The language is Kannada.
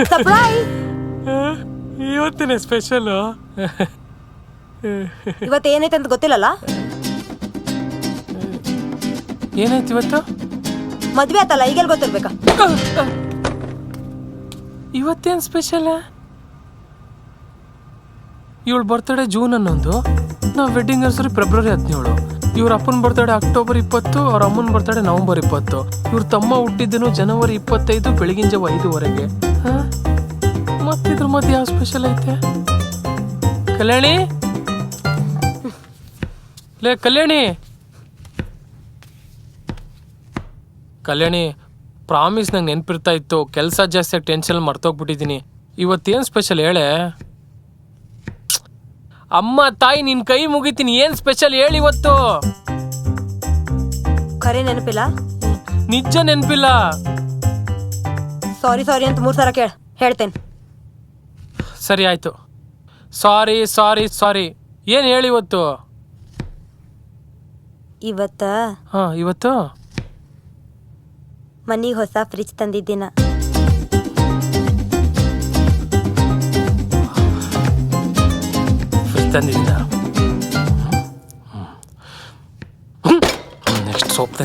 ಸರ್ಪ್ರೈಸ್. ಇವತ್ತಿನ ಸ್ಪೆಷಲ್. ಇವತ್ತು ಏನೈತೆ ಅಂತ ಗೊತ್ತಿಲ್ಲಲ್ಲ. ಏನಾಯ್ತು ಇವತ್ತು? ಮದ್ವೆ ಆತಲ್ಲ, ಈಗೆಲ್ಲ ಗೊತ್ತಿರ್ಬೇಕಾ? ಇವತ್ತೇನು ಸ್ಪೆಷಲ್? ಇವಳ ಬರ್ತಡೇ ಜೂನ್ 11, ನಾವು ವೆಡ್ಡಿಂಗ್ ಆನಿವರ್ಸರಿ ಫೆಬ್ರವರಿ 17. ಇವ್ರ ಅಪ್ಪನ ಬರ್ತಡೇ ಅಕ್ಟೋಬರ್ 20, ಅವ್ರ ಅಮ್ಮನ ಬರ್ತಡೇ ನವಂಬರ್ 20. ಇವ್ರ ತಮ್ಮ ಹುಟ್ಟಿದ್ದನು ಜನವರಿ 25 ಬೆಳಗಿನ ಜಾವ 5:00. ಮತ್ತಿದ್ರ ಮಧ್ಯೆ ಯಾವ ಸ್ಪೆಷಲ್ ಐತೆ? ಕಲ್ಯಾಣಿ, ಲೇ ಕಲ್ಯಾಣಿ, ಕಲ್ಯಾಣಿ, ಪ್ರಾಮಿಸ್ ನಂಗೆ ನೆನಪಿರ್ತಾ ಇತ್ತು. ಕೆಲಸ ಜಾಸ್ತಿ ಟೆನ್ಷನ್ ಮರ್ತೋಗ್ಬಿಟ್ಟಿದ್ದೀನಿ. ಇವತ್ತೇನು ಸ್ಪೆಷಲ್ ಹೇಳೆ? ಅಮ್ಮ ತಾಯಿ ನಿನ್ ಕೈ ಮುಗಿತೀನಿ, ಏನ್ ಸ್ಪೆಷಲ್ ಹೇಳಿ ಇವತ್ತು? ಖರೆ ನೆನಪಿಲ್ಲ? ನಿಜ ನೆನಪಿಲ್ಲ. ಸಾರಿ ಸಾರಿ ಅಂತ 3 ಸಲ ಹೇಳ್ತೇನೆ. ಸರಿ ಆಯ್ತು, ಸಾರಿ ಸಾರಿ ಸಾರಿ. ಏನ್ ಹೇಳಿ ಇವತ್ತು? ಇವತ್ತು ಮನಿಗೆ ಹೊಸ ಫ್ರಿಜ್ ತಂದಿದ್ದೀನ. ತಂದಿದ್ದೀನ. Next soap